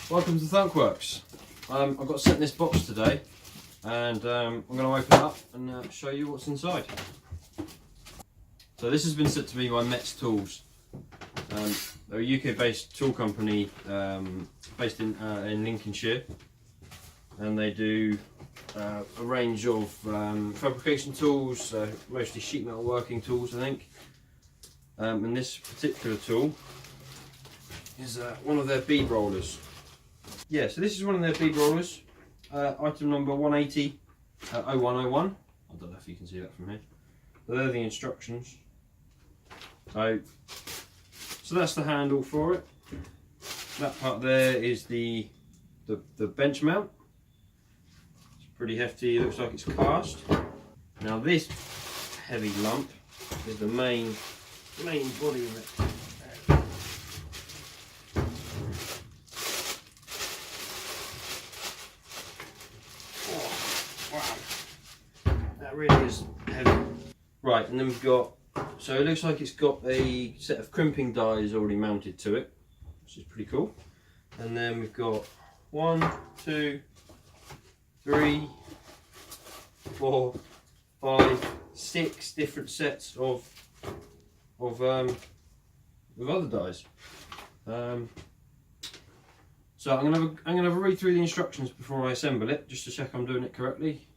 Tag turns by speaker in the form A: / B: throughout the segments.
A: Welcome to Thunkworks. I've got sent this box today and I'm going to open it up and show you what's inside. So this has been sent to me by Metz tools. They're a UK based tool company based in Lincolnshire, and they do a range of fabrication tools, mostly sheet metal working tools I think. And this particular tool is one of their bead rollers. Yeah, so this is one of their bead rollers, item number 180 0101. I don't know if you can see that from here, but they're the instructions. So that's the handle for it. That part there is the bench mount. It's pretty hefty, it looks like it's cast. Now this heavy lump is the main body of it. That really is heavy. Right, and then we've got, so it looks like it's got a set of crimping dies already mounted to it, which is pretty cool. And then we've got 1, 2, 3, 4, 5, 6 different sets of other dies. So I'm gonna have a read through the instructions before I assemble it, just to check I'm doing it correctly.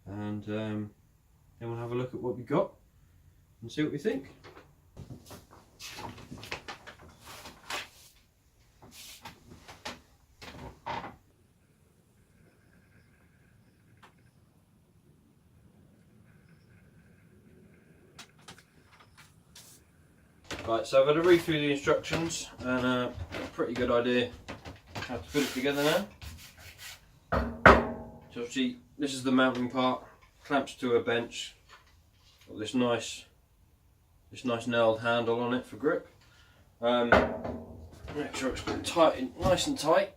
A: And then we'll have a look at what we got and see what we think. Right, so I've had a read through the instructions and a pretty good idea how to put it together now. So obviously this is the mounting part, clamps to a bench, got this nice nailed handle on it for grip. Make sure it's tight, nice and tight,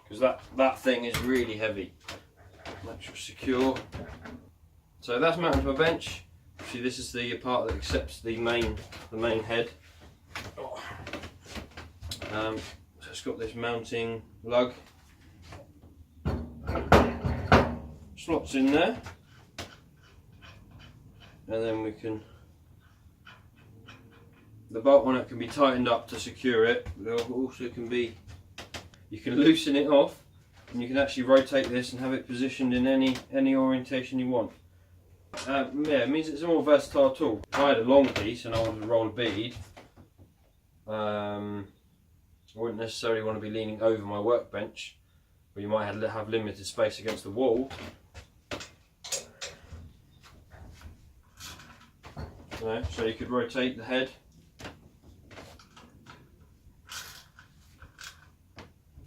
A: because that thing is really heavy. Make sure it's secure. So that's mounted to a bench. See, this is the part that accepts the main head. So it's got this mounting lug. Slots in there, and then we can, the bolt on it can be tightened up to secure it. There also can be, you can loosen it off, and you can actually rotate this and have it positioned in any orientation you want. Yeah, it means it's a more versatile tool. If I had a long piece and I wanted to roll a bead, I wouldn't necessarily want to be leaning over my workbench, where you might have limited space against the wall. So you could rotate the head,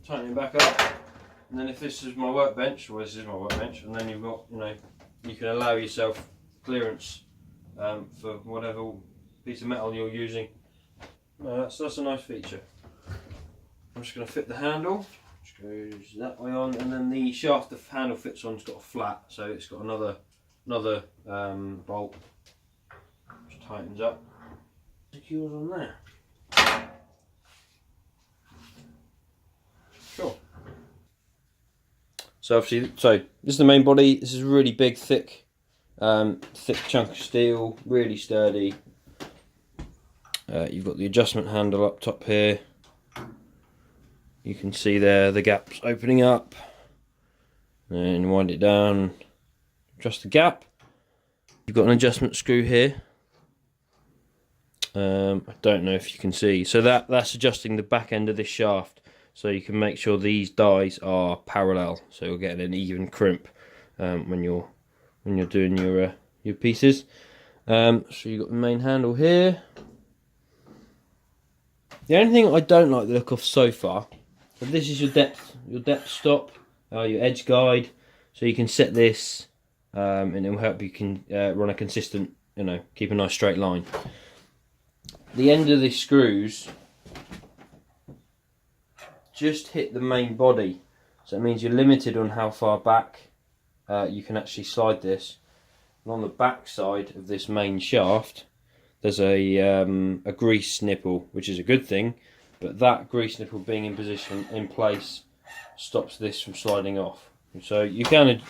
A: tighten it back up, and then if this is my workbench, well, this is my workbench, and then you've got, you can allow yourself clearance for whatever piece of metal you're using. That's a nice feature. I'm just going to fit the handle, which goes that way on, and then the shaft the handle fits on's got a flat, so it's got another bolt. Tightens up, secures on there. Sure. So obviously, this is the main body. This is a really big, thick chunk of steel, really sturdy. You've got the adjustment handle up top here. You can see there the gaps opening up, and wind it down, adjust the gap. You've got an adjustment screw here. I don't know if you can see, so that's adjusting the back end of this shaft, so you can make sure these dies are parallel, so you're getting an even crimp when you're doing your pieces. So you've got the main handle here. The only thing I don't like the look of so far, so this is your depth stop, your edge guide, so you can set this and it will help you run a consistent, keep a nice straight line. The end of the screws just hit the main body, so it means you're limited on how far back you can actually slide this. And on the back side of this main shaft, there's a grease nipple, which is a good thing, but that grease nipple being in position, in place, stops this from sliding off. So you can,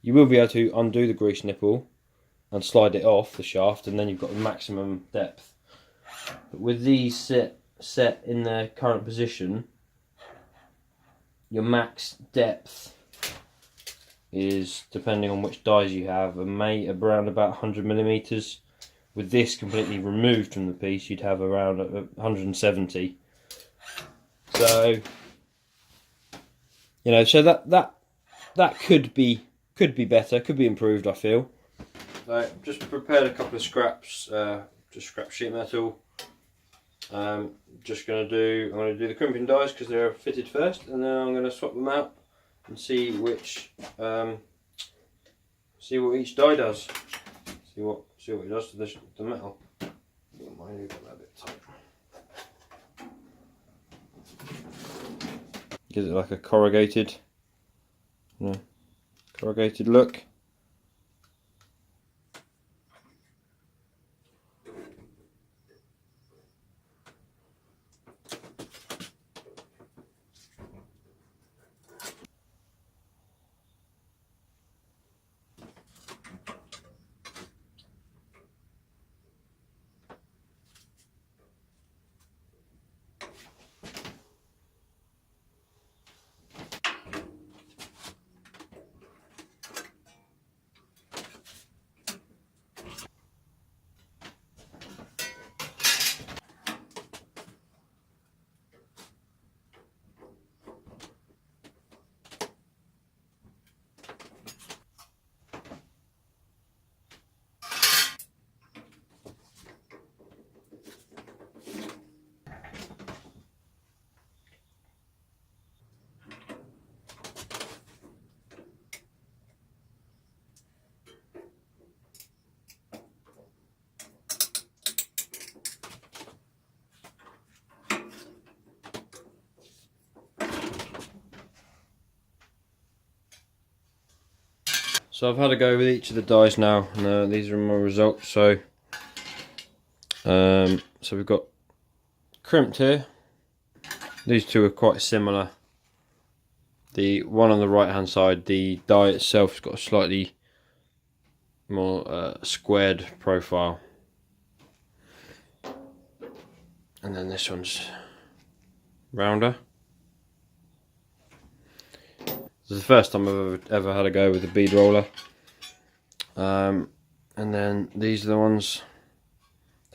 A: you will be able to undo the grease nipple and slide it off the shaft, and then you've got the maximum depth. But with these set in their current position, your max depth is, depending on which dies you have, around about 100 millimeters. With this completely removed from the piece, you'd have around 170. So, you know, so that could be better, could be improved, I feel. So, just prepared a couple of scraps, just scrap sheet metal. I'm gonna do the crimping dies because they're fitted first, and then I'm gonna swap them out and see which, see what each die does. See what it does to the metal. Mine got that a bit tight. Gives it like a corrugated look. So I've had a go with each of the dies now, and these are my results. So, so we've got crimped here. These two are quite similar. The one on the right hand side, the die itself has got a slightly more squared profile, and then this one's rounder. This is the first time I've ever had a go with the bead roller. And then these are the ones.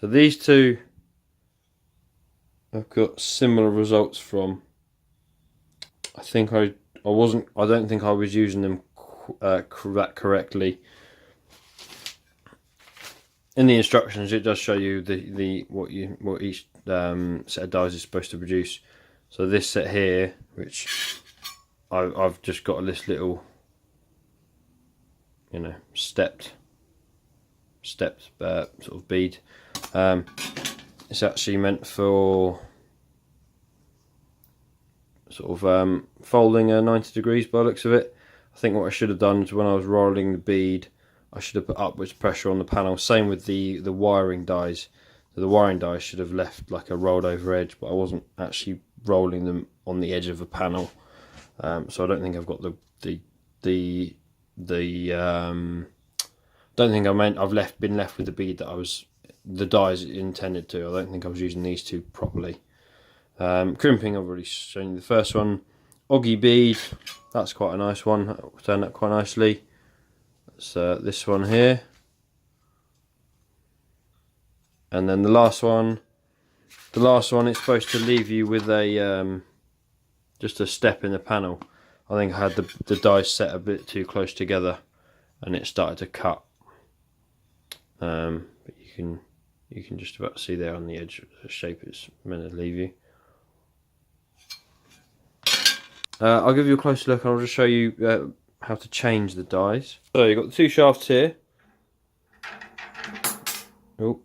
A: So these two I've got similar results from. I don't think I was using them correctly. In the instructions, it does show you what each set of dies is supposed to produce. So this set here, which I've just got this little, you know, stepped sort of bead. It's actually meant for sort of folding 90 degrees by the looks of it. I think what I should have done is when I was rolling the bead, I should have put upwards pressure on the panel. Same with the wiring dies. So the wiring dies should have left like a rolled over edge, but I wasn't actually rolling them on the edge of a panel. So I don't think I've got don't think I've been left with the bead that the dies intended to. I don't think I was using these two properly. Crimping, I've already shown you the first one. Oggy bead, that's quite a nice one. That turned out quite nicely. That's this one here. And then the last one it's supposed to leave you with a just a step in the panel. I think I had the dies set a bit too close together and it started to cut. But you can just about see there on the edge the shape it's meant to leave you. I'll give you a closer look and I'll just show you how to change the dies. So you've got the two shafts here. Oh,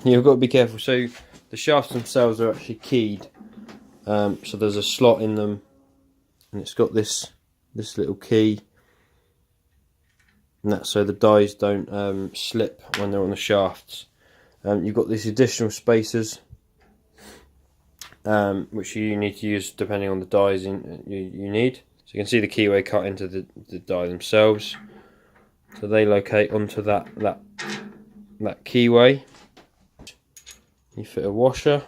A: you've got to be careful. So the shafts themselves are actually keyed. So there's a slot in them, and it's got this little key, and that's so the dies don't slip when they're on the shafts. You've got these additional spacers which you need to use depending on the dies you need. So you can see the keyway cut into the die themselves. So they locate onto that keyway. You fit a washer,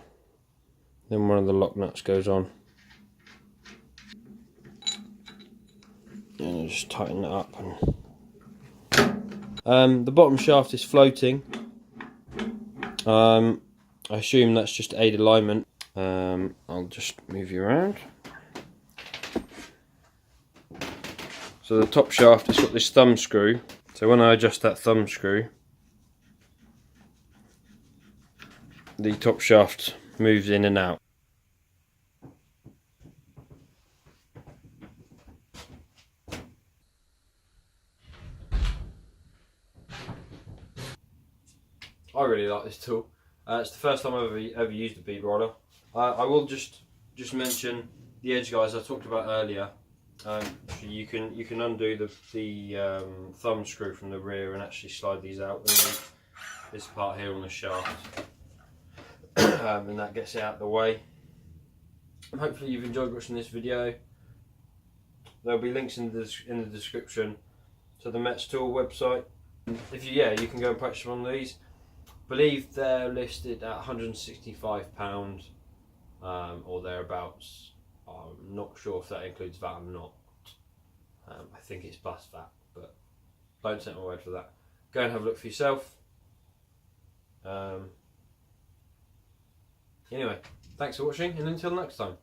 A: then one of the lock nuts goes on. And you just tighten it up. The bottom shaft is floating. I assume that's just aid alignment. I'll just move you around. So the top shaft has got this thumb screw. So when I adjust that thumb screw, the top shaft moves in and out. I really like this tool. It's the first time I've ever used a bead roller. I will just mention the edge guys I talked about earlier. You can undo the thumb screw from the rear and actually slide these out. This part here on the shaft, and that gets it out of the way. Hopefully you've enjoyed watching this video. There'll be links in the description to the Metz tool website. If you can go and purchase one of these. I believe they're listed at £165 or thereabouts. I'm not sure if that includes VAT or not. I think it's plus VAT, but don't take my word for that. Go and have a look for yourself. Anyway, thanks for watching, and until next time.